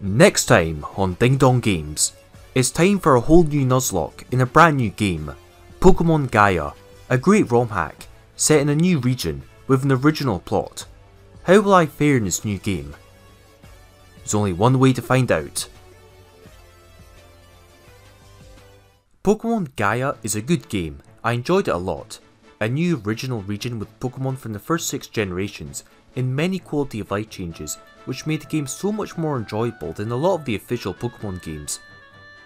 Next time on Ding Dong Games, it's time for a whole new Nuzlocke in a brand new game, Pokemon Gaia, a great ROM hack set in a new region with an original plot. How will I fare in this new game? There's only one way to find out. Pokemon Gaia is a good game, I enjoyed it a lot. A new original region with Pokemon from the first 6 generations in many quality of life changes, which made the game so much more enjoyable than a lot of the official Pokemon games.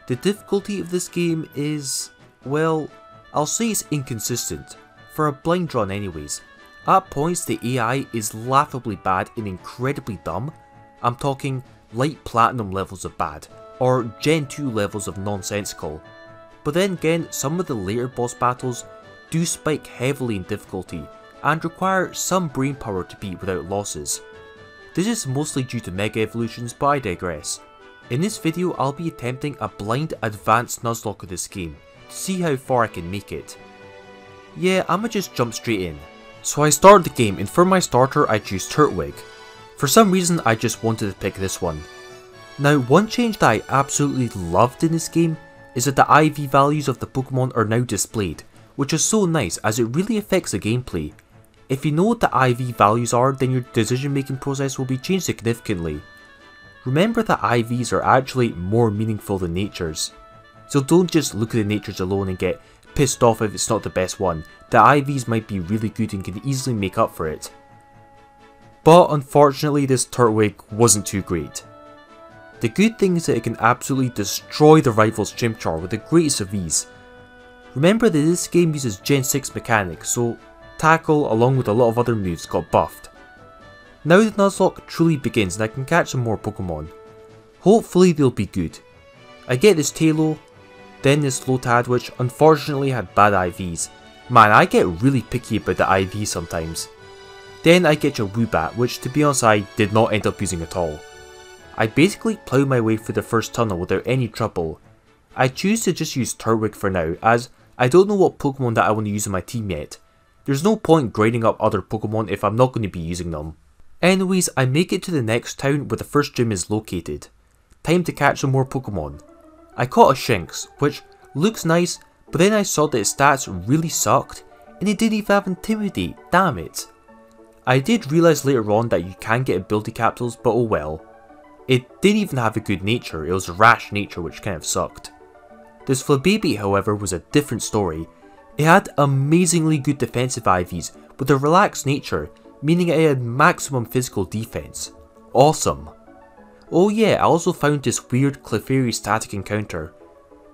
The difficulty of this game is, well, I'll say it's inconsistent, for a blind run anyways. At points the AI is laughably bad and incredibly dumb. I'm talking light platinum levels of bad, or Gen 2 levels of nonsensical. But then again, some of the later boss battles do spike heavily in difficulty and require some brain power to beat without losses. This is mostly due to Mega Evolutions, but I digress. In this video I'll be attempting a blind advanced Nuzlocke of this game, to see how far I can make it. Yeah, I'ma just jump straight in. So I started the game and for my starter I choose Turtwig. For some reason I just wanted to pick this one. Now one change that I absolutely loved in this game is that the IV values of the Pokemon are now displayed, which is so nice as it really affects the gameplay. If you know what the IV values are, then your decision making process will be changed significantly. Remember that IVs are actually more meaningful than natures. So don't just look at the natures alone and get pissed off if it's not the best one. The IVs might be really good and can easily make up for it. But unfortunately this Turtwig wasn't too great. The good thing is that it can absolutely destroy the rival's Chimchar with the greatest of ease. Remember that this game uses Gen 6 mechanics, so Tackle along with a lot of other moves got buffed. Now the Nuzlocke truly begins and I can catch some more Pokemon. Hopefully they'll be good. I get this Taillow, then this Lotad which unfortunately had bad IVs. Man, I get really picky about the IV sometimes. Then I get your Woobat, which to be honest I did not end up using at all. I basically ploughed my way through the first tunnel without any trouble. I choose to just use Turtwig for now as I don't know what Pokemon that I want to use in my team yet. There's no point grinding up other Pokemon if I'm not going to be using them. Anyways, I make it to the next town where the first gym is located. Time to catch some more Pokemon. I caught a Shinx, which looks nice, but then I saw that its stats really sucked, and it didn't even have Intimidate, damn it. I did realise later on that you can get ability capsules, but oh well. It didn't even have a good nature, it was a rash nature which kind of sucked. This Flabébé however was a different story. It had amazingly good defensive IVs with a relaxed nature, meaning it had maximum physical defense. Awesome. Oh yeah, I also found this weird Clefairy static encounter.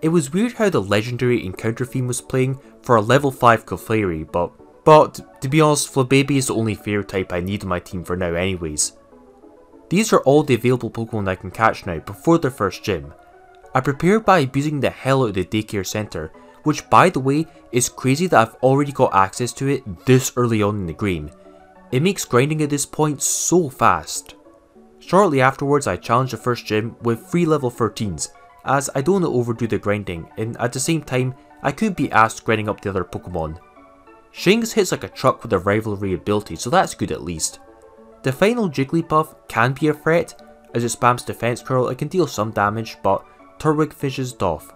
It was weird how the legendary encounter theme was playing for a level 5 Clefairy, but to be honest, Flabébé is the only fairy type I need in my team for now anyways. These are all the available Pokemon I can catch now before their first gym. I prepared by abusing the hell out of the daycare center, which by the way is crazy that I've already got access to it this early on in the game. It makes grinding at this point so fast. Shortly afterwards I challenged the first gym with 3 level 13s, as I don't want to overdo the grinding and at the same time I could be asked grinding up the other Pokemon. Shinx hits like a truck with a rivalry ability, so that's good at least. The final Jigglypuff can be a threat, as it spams defense curl, it can deal some damage, but Turtwig finishes it off.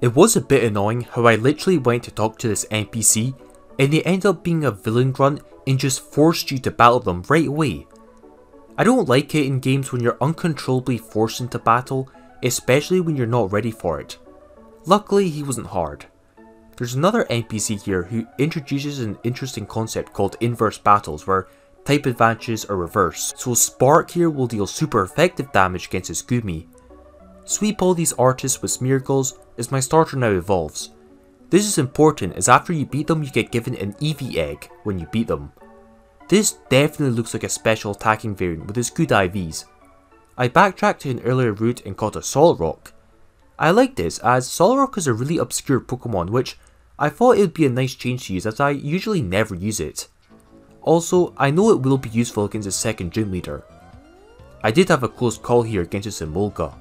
It was a bit annoying how I literally went to talk to this NPC and they ended up being a villain grunt and just forced you to battle them right away. I don't like it in games when you're uncontrollably forced into battle, especially when you're not ready for it. Luckily he wasn't hard. There's another NPC here who introduces an interesting concept called inverse battles where type advantages are reversed, so Spark here will deal super effective damage against his Goomy. Sweep all these artists with Smeargles as my starter now evolves. This is important as after you beat them you get given an Eevee egg when you beat them. This definitely looks like a special attacking variant with its good IVs. I backtracked to an earlier route and caught a Solrock. I like this as Solrock is a really obscure Pokemon which I thought it would be a nice change to use as I usually never use it. Also, I know it will be useful against the second gym leader. I did have a close call here against this Emolga,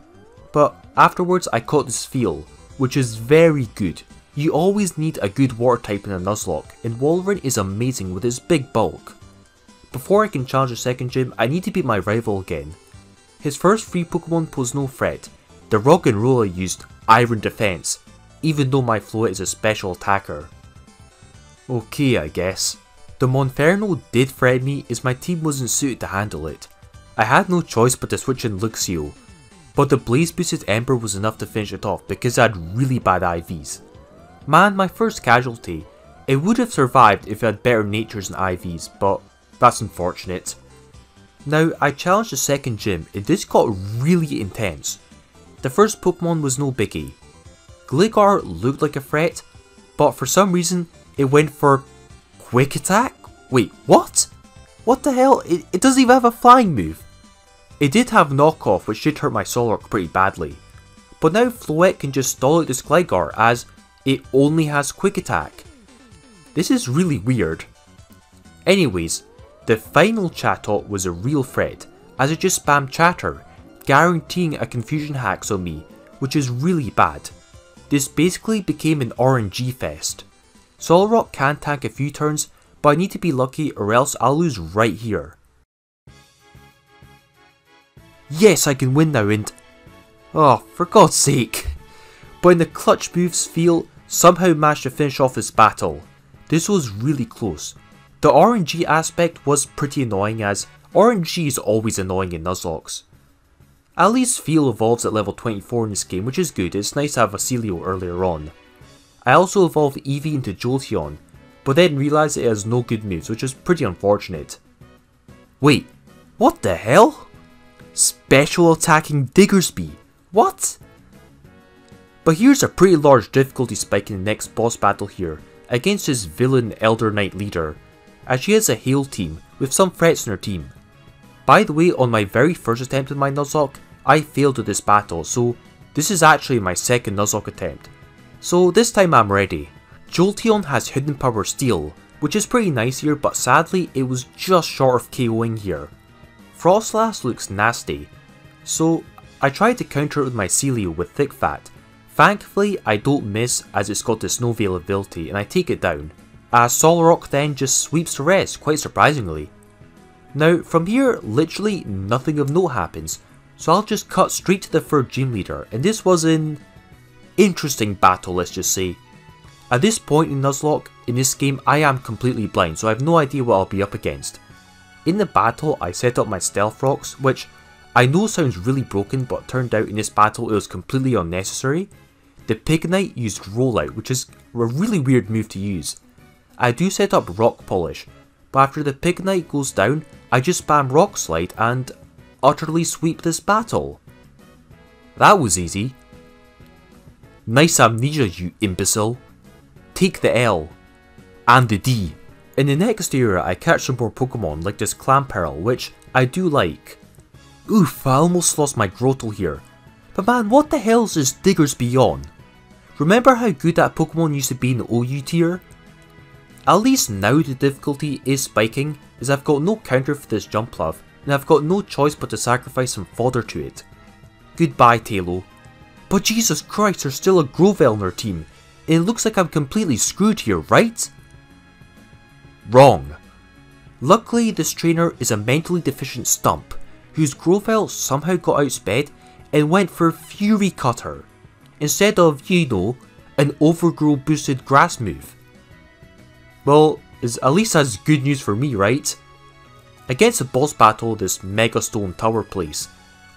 but afterwards I caught this Feel, which is very good. You always need a good water type in a Nuzlocke, and Walrein is amazing with its big bulk. Before I can challenge the second gym, I need to beat my rival again. His first free Pokemon posed no threat. The Roggenrola used Iron Defense, even though my Floette is a special attacker. Okay, I guess. The Monferno did threaten me as my team wasn't suited to handle it. I had no choice but to switch in Luxio, but the Blaze boosted Ember was enough to finish it off because I had really bad IVs. Man, my first casualty. It would have survived if it had better natures than IVs, but that's unfortunate. Now, I challenged the second gym and this got really intense. The first Pokemon was no biggie. Gligar looked like a threat, but for some reason it went for Quick Attack? Wait, what? What the hell? It doesn't even have a flying move. It did have Knockoff, which did hurt my Solrock pretty badly. But now Floette can just stall out this Gligar as it only has Quick Attack. This is really weird. Anyways, the final Chatot was a real threat as it just spammed Chatter, guaranteeing a Confusion Hacks on me, which is really bad. This basically became an RNG fest. Solrock can tank a few turns, but I need to be lucky or else I'll lose right here. Yes, I can win now and... oh, for God's sake. But in the clutch moves field, somehow managed to finish off this battle. This was really close. The RNG aspect was pretty annoying as RNG is always annoying in Nuzlockes. At least Feel evolves at level 24 in this game, which is good. It's nice to have a Celio earlier on. I also evolved Eevee into Jolteon, but then realised it has no good moves, which is pretty unfortunate. Wait, what the hell? Special attacking Diggersby? What? But here's a pretty large difficulty spike in the next boss battle here, against his villain Elder Knight leader, as she has a Hail team with some threats in her team. By the way, on my very first attempt with my Nuzlocke, I failed at this battle, so this is actually my second Nuzlocke attempt. So this time I'm ready. Jolteon has Hidden Power Steel, which is pretty nice here, but sadly it was just short of KOing here. Frostlass looks nasty, so I tried to counter it with my Celio with Thick Fat. Thankfully I don't miss as it's got the Snow Veil ability and I take it down, as Solrock then just sweeps the rest quite surprisingly. Now from here literally nothing of note happens, so I'll just cut straight to the third gym leader, and this was an interesting battle, let's just say. At this point in Nuzlocke, in this game I am completely blind, so I have no idea what I'll be up against. In the battle I set up my Stealth Rocks, which I know sounds really broken, but turned out in this battle it was completely unnecessary. The Pignite used Rollout, which is a really weird move to use. I do set up Rock Polish, but after the Pignite goes down, I just spam Rock Slide and utterly sweep this battle. That was easy. Nice amnesia, you imbecile. Take the L. And the D. In the next area I catch some more Pokemon like this Clamperl, which I do like. Oof, I almost lost my Grottle here. But man, what the hell is this Diggersby on? Remember how good that Pokemon used to be in the OU tier? At least now the difficulty is spiking, as I've got no counter for this Jumpluff, and I've got no choice but to sacrifice some fodder to it. Goodbye Tailo. But Jesus Christ, there's still a Grovyle in our team, and it looks like I'm completely screwed here, right? Wrong. Luckily this trainer is a mentally deficient stump, whose Grovyle somehow got outsped and went for Fury Cutter, instead of, you know, an Overgrow boosted grass move. Well, at least that's good news for me, right? Against the boss battle, this Megastone Tower place,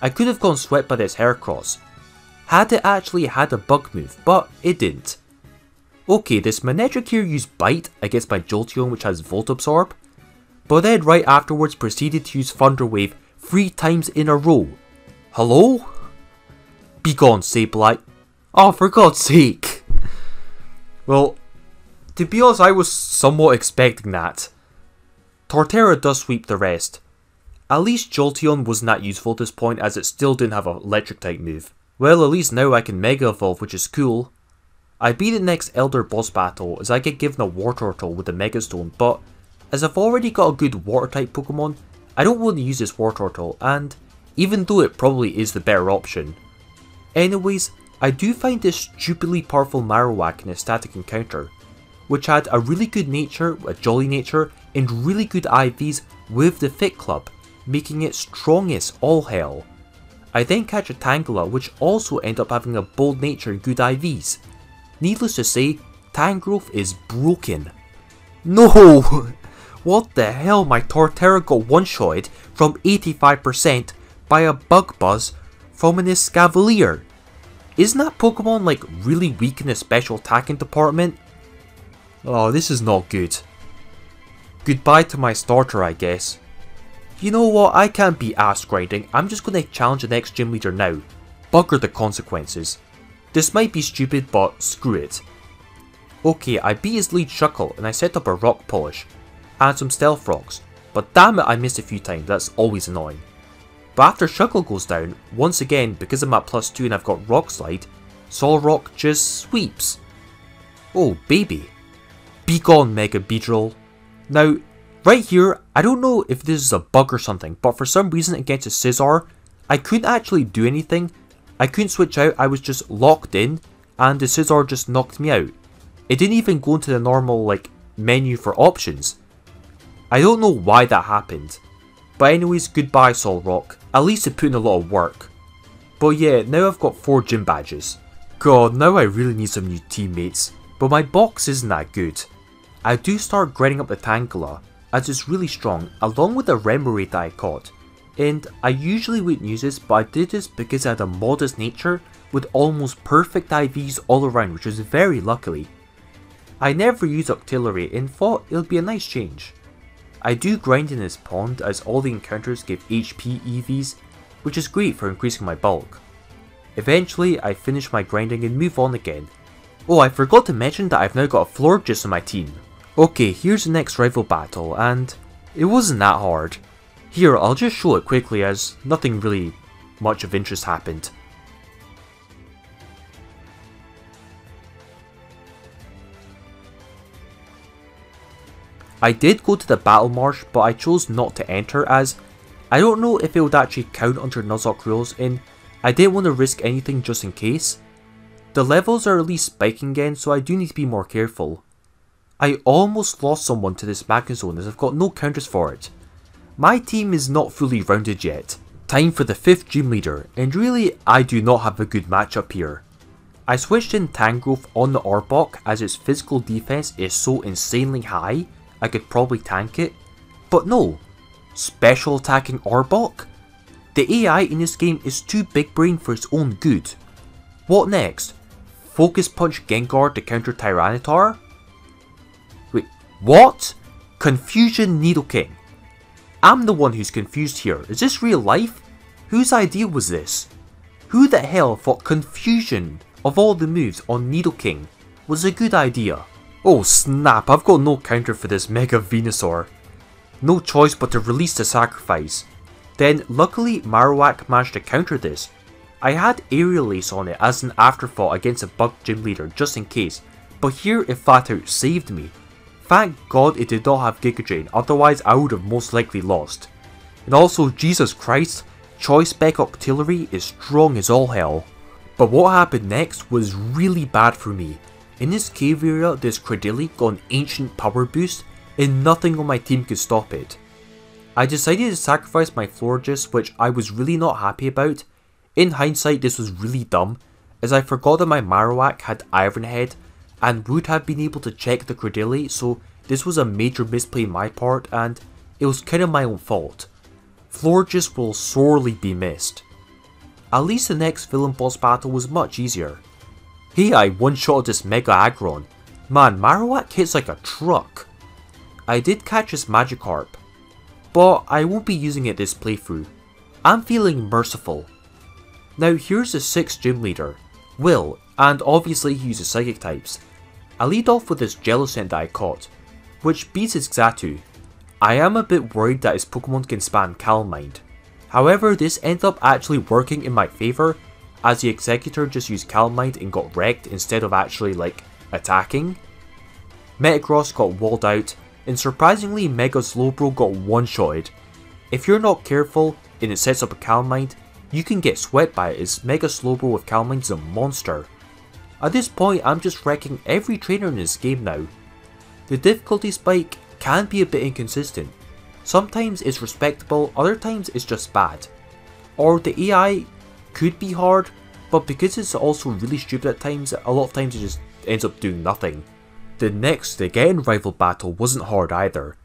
I could have gone swept by this Heracross, had it actually had a bug move, but it didn't. Okay, this Manectric here used Bite against my Jolteon, which has Volt Absorb, but then right afterwards proceeded to use Thunder Wave 3 times in a row. Hello? Be gone, Sableye. Oh, for God's sake. Well, to be honest, I was somewhat expecting that. Torterra does sweep the rest. At least Jolteon wasn't that useful at this point, as it still didn't have an electric type move. Well, at least now I can Mega Evolve, which is cool. I beat the next Elder boss battle as I get given a Wartortle with the Megastone, but as I've already got a good Water type Pokemon, I don't want to use this Wartortle, and even though it probably is the better option. Anyways, I do find this stupidly powerful Marowak in a static encounter, which had a really good nature, a jolly nature, and really good IVs with the Fit Club, making it strong as all hell. I then catch a Tangela which also end up having a bold nature and good IVs. Needless to say, Tangrowth is broken. No! What the hell, my Torterra got one-shotted from 85% by a Bug Buzz from an Escavalier. Isn't that Pokemon like really weak in the special attacking department? Oh, this is not good. Goodbye to my starter, I guess. You know what, I can't be ass grinding, I'm just gonna challenge the next gym leader now. Bugger the consequences. This might be stupid, but screw it. Okay, I beat his lead Shuckle and I set up a Rock Polish, and some Stealth Rocks, but damn it I missed a few times, that's always annoying. But after Shuckle goes down, once again because I'm at +2 and I've got Rock Slide, Solrock just sweeps. Oh baby. Be gone, Mega Beedrill. Now, right here, I don't know if this is a bug or something, but for some reason against a Scizor, I couldn't actually do anything. I couldn't switch out, I was just locked in, and the Scizor just knocked me out. It didn't even go into the normal, like, menu for options. I don't know why that happened. But anyways, goodbye Solrock. At least it put in a lot of work. But yeah, now I've got 4 gym badges. God, now I really need some new teammates. But my box isn't that good. I do start grinding up the Tangela, as it's really strong, along with the Remoraid that I caught. And I usually wouldn't use this, but I did this because I had a modest nature with almost perfect IVs all around, which was very luckily. I never use Octillery and thought it would be a nice change. I do grind in this pond as all the encounters give HP EVs, which is great for increasing my bulk. Eventually I finish my grinding and move on again. Oh, I forgot to mention that I've now got a Florges on my team. Okay, here's the next rival battle, and it wasn't that hard. Here, I'll just show it quickly as nothing really much of interest happened. I did go to the Battle Marsh, but I chose not to enter as I don't know if it would actually count under Nuzlocke rules and I didn't want to risk anything just in case. The levels are at least spiking again, so I do need to be more careful. I almost lost someone to this Magnezone as I've got no counters for it. My team is not fully rounded yet. Time for the 5th gym leader, and really I do not have a good matchup here. I switched in Tangrowth on the Arbok as its physical defense is so insanely high I could probably tank it, but no. Special attacking Arbok? The AI in this game is too big brain for its own good. What next? Focus Punch Gengar to counter Tyranitar? Wait, what? Confusion Nidoking. I'm the one who's confused here. Is this real life? Whose idea was this? Who the hell thought Confusion of all the moves on Nidoking was a good idea? Oh snap, I've got no counter for this Mega Venusaur. No choice but to release the sacrifice. Then luckily Marowak managed to counter this. I had Aerial Ace on it as an afterthought against a bug gym leader just in case, but here it flat out saved me. Thank God it did not have Giga Drain, otherwise I would have most likely lost. And also, Jesus Christ, Choice Spec Octillery is strong as all hell. But what happened next was really bad for me. In this cave area, this Cradily got an ancient power boost and nothing on my team could stop it. I decided to sacrifice my Florges, which I was really not happy about. In hindsight, this was really dumb, as I forgot that my Marowak had Iron Head and would have been able to check the Cradily, so this was a major misplay on my part and it was kind of my own fault. Florges will sorely be missed. At least the next villain boss battle was much easier. Hey, I one-shotted this Mega Aggron. Man, Marowak hits like a truck. I did catch his Magikarp, but I won't be using it this playthrough. I'm feeling merciful. Now here's the 6th gym leader, Will, and obviously he uses Psychic types. I lead off with this Jellicent that I caught, which beats his Xatu. I am a bit worried that his Pokemon can spam Calm Mind. However, this ended up actually working in my favour, as the Executor just used Calm Mind and got wrecked instead of actually like attacking. Metagross got walled out, and surprisingly Mega Slowbro got one-shotted. If you're not careful and it sets up a Calm Mind, you can get swept by it as Mega Slowbro with Calm Mind is a monster. At this point I'm just wrecking every trainer in this game now. The difficulty spike can be a bit inconsistent. Sometimes it's respectable, other times it's just bad. Or the AI could be hard, but because it's also really stupid at times, a lot of times it just ends up doing nothing. The next Again rival battle wasn't hard either,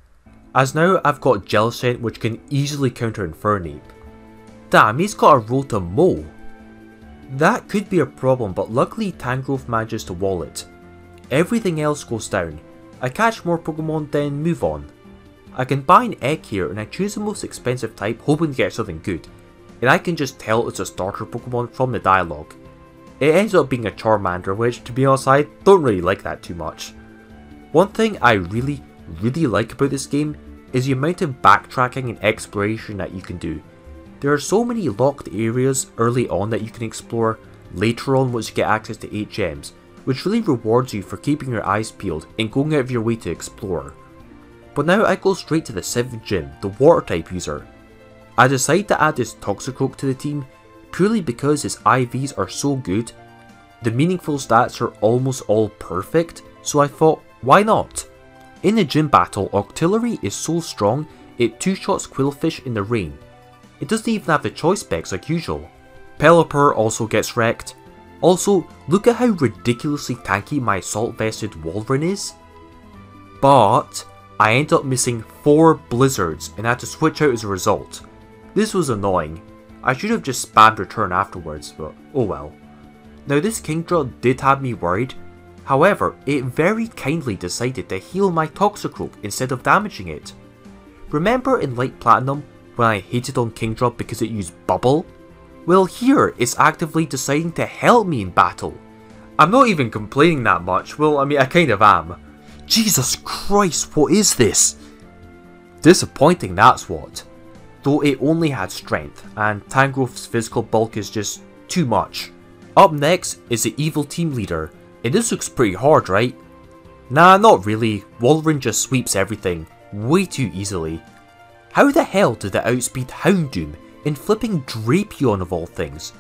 as now I've got Jellicent which can easily counter Infernape. Damn, he's got a Rota Mo. That could be a problem, but luckily Tangrowth manages to wall it. Everything else goes down. I catch more Pokemon then move on. I can buy an egg here and I choose the most expensive type hoping to get something good, and I can just tell it's a starter Pokemon from the dialogue. It ends up being a Charmander, which to be honest I don't really like that too much. One thing I really like about this game is the amount of backtracking and exploration that you can do. There are so many locked areas early on that you can explore later on once you get access to 8 gems, which really rewards you for keeping your eyes peeled and going out of your way to explore. But now I go straight to the 7th gym, the water type user. I decide to add this Toxicroak to the team purely because his IVs are so good. The meaningful stats are almost all perfect, so I thought, why not? In the gym battle, Octillery is so strong it 2-shots Quillfish in the rain. It doesn't even have the choice specs like usual. Pelipper also gets wrecked. Also, look at how ridiculously tanky my Assault Vested Walrein is. But I end up missing 4 Blizzards and had to switch out as a result. This was annoying. I should have just spammed return afterwards, but oh well. Now this Kingdra did have me worried. However, it very kindly decided to heal my Toxicroak instead of damaging it. Remember in Light Platinum when I hated on Kingdra because it used Bubble? Well, here it's actively deciding to help me in battle. I'm not even complaining that much, well I mean I kind of am. Jesus Christ, what is this? Disappointing, that's what. Though it only had strength, and Tangrowth's physical bulk is just too much. Up next is the evil team leader, and this looks pretty hard, right? Nah, not really. Walrein just sweeps everything way too easily. How the hell did it outspeed Houndoom and flipping Drapion of all things?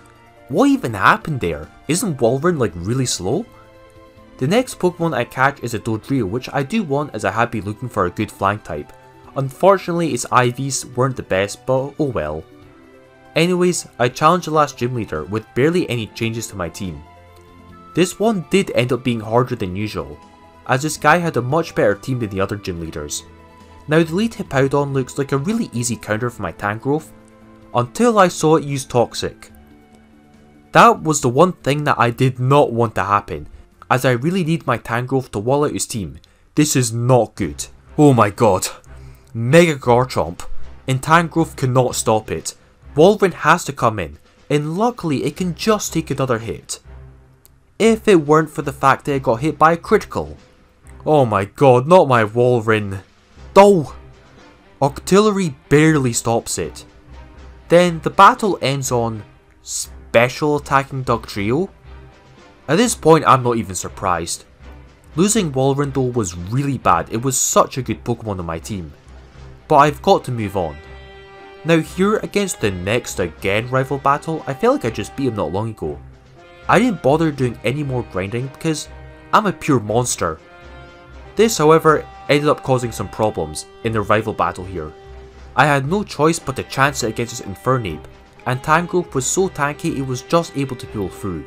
What even happened there? Isn't Walrein like really slow? The next Pokemon I catch is a Dodrio, which I do want as I had been looking for a good flying type. Unfortunately its IVs weren't the best, but oh well. Anyways, I challenged the last gym leader with barely any changes to my team. This one did end up being harder than usual, as this guy had a much better team than the other gym leaders. Now the lead Hippowdon looks like a really easy counter for my Tangrowth, until I saw it use Toxic. That was the one thing that I did not want to happen, as I really need my Tangrowth to wall out his team. This is not good. Oh my god. Mega Garchomp, and Tangrowth cannot stop it. Walrein has to come in, and luckily it can just take another hit. If it weren't for the fact that it got hit by a critical. Oh my god, not my Walrein. Oh! Octillery barely stops it. Then the battle ends on special attacking Dugtrio. At this point I'm not even surprised. Losing Walrein though was really bad, it was such a good Pokemon on my team. But I've got to move on. Now here against the next Again rival battle, I feel like I just beat him not long ago. I didn't bother doing any more grinding because I'm a pure monster. This however ended up causing some problems in the rival battle here. I had no choice but to chance it against his Infernape, and Tangrowth was so tanky it was just able to pull through.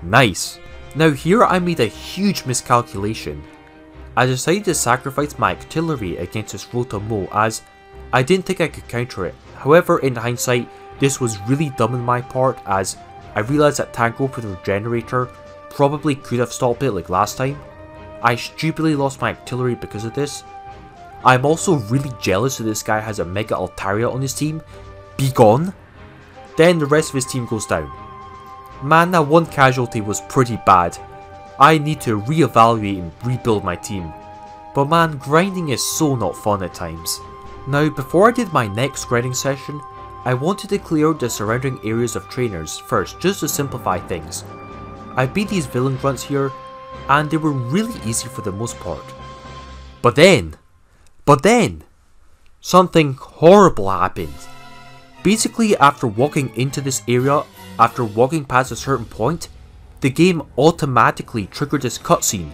Nice. Now here I made a huge miscalculation. I decided to sacrifice my Octillery against this Rotom-Mow as I didn't think I could counter it. However, in hindsight, this was really dumb on my part as I realised that Tangrowth with Regenerator probably could have stopped it like last time. I stupidly lost my Octillery because of this. I'm also really jealous that this guy has a Mega Altaria on his team. Be gone. Then the rest of his team goes down. Man, that one casualty was pretty bad. I need to reevaluate and rebuild my team. But man, grinding is so not fun at times. Now before I did my next grinding session, I wanted to clear out the surrounding areas of trainers first just to simplify things. I beat these villain grunts here, and they were really easy for the most part. But then, something horrible happened. Basically, after walking into this area, after walking past a certain point, the game automatically triggered this cutscene,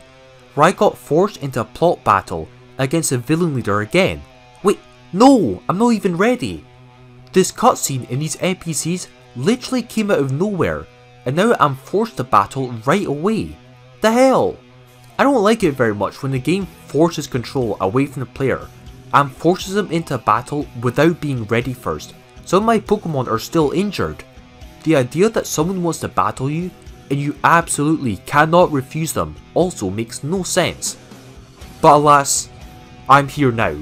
where I got forced into a plot battle against a villain leader again. Wait, no, I'm not even ready. This cutscene in these NPCs literally came out of nowhere, and now I'm forced to battle right away. The hell? I don't like it very much when the game forces control away from the player and forces them into battle without being ready first. Some of my Pokemon are still injured. The idea that someone wants to battle you and you absolutely cannot refuse them also makes no sense. But alas, I'm here now.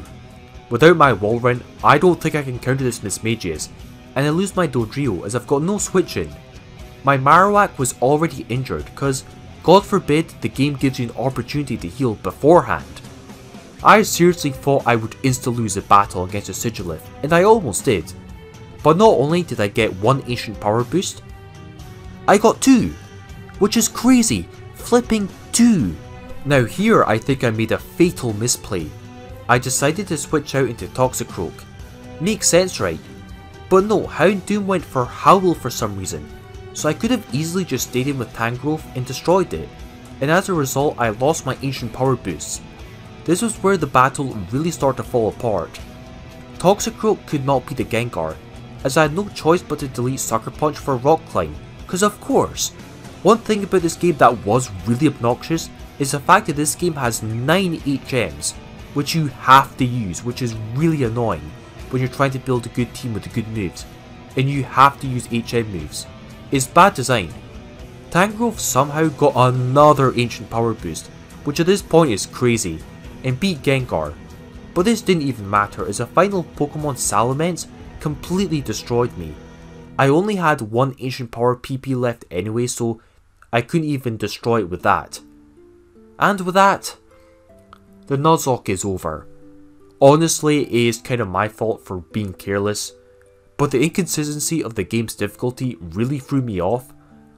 Without my Walrein, I don't think I can counter this Mismagius, and I lose my Dodrio as I've got no switch in. My Marowak was already injured because, God forbid, the game gives you an opportunity to heal beforehand. I seriously thought I would insta-lose a battle against a Sigilyph, and I almost did. But not only did I get one ancient power boost, I got two, which is crazy, flipping 2. Now here I think I made a fatal misplay. I decided to switch out into Toxicroak. Makes sense, right? But no, Houndoom went for Howl for some reason, so I could have easily just stayed in with Tangrowth and destroyed it, and as a result I lost my ancient power boosts. This was where the battle really started to fall apart. Toxicroak could not beat the Gengar, as I had no choice but to delete Sucker Punch for Rock Climb, cause of course. One thing about this game that was really obnoxious is the fact that this game has 9 HMs, which you have to use, which is really annoying when you're trying to build a good team with good moves, and you have to use HM moves. It's bad design. Tangrowth somehow got another ancient power boost, which at this point is crazy, and beat Gengar. But this didn't even matter as the final Pokemon Salamence completely destroyed me. I only had one ancient power PP left anyway, so I couldn't even destroy it with that. And with that, the Nuzlocke is over. Honestly, it is kind of my fault for being careless, but the inconsistency of the game's difficulty really threw me off.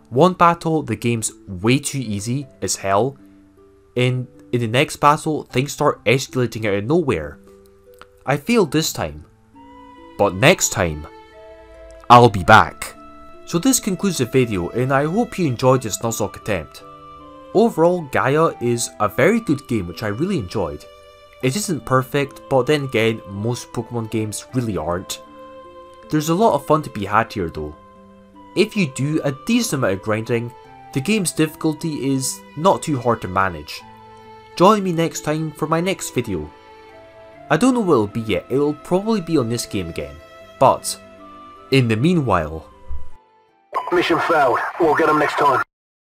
One battle, the game's way too easy as hell, and in the next battle, things start escalating out of nowhere. I failed this time, but next time, I'll be back. So this concludes the video, and I hope you enjoyed this Nuzlocke attempt. Overall, Gaia is a very good game which I really enjoyed. It isn't perfect, but then again, most Pokemon games really aren't. There's a lot of fun to be had here though. If you do a decent amount of grinding, the game's difficulty is not too hard to manage. Join me next time for my next video. I don't know what it'll be yet, it'll probably be on this game again, but in the meanwhile... Mission failed. We'll get them next time.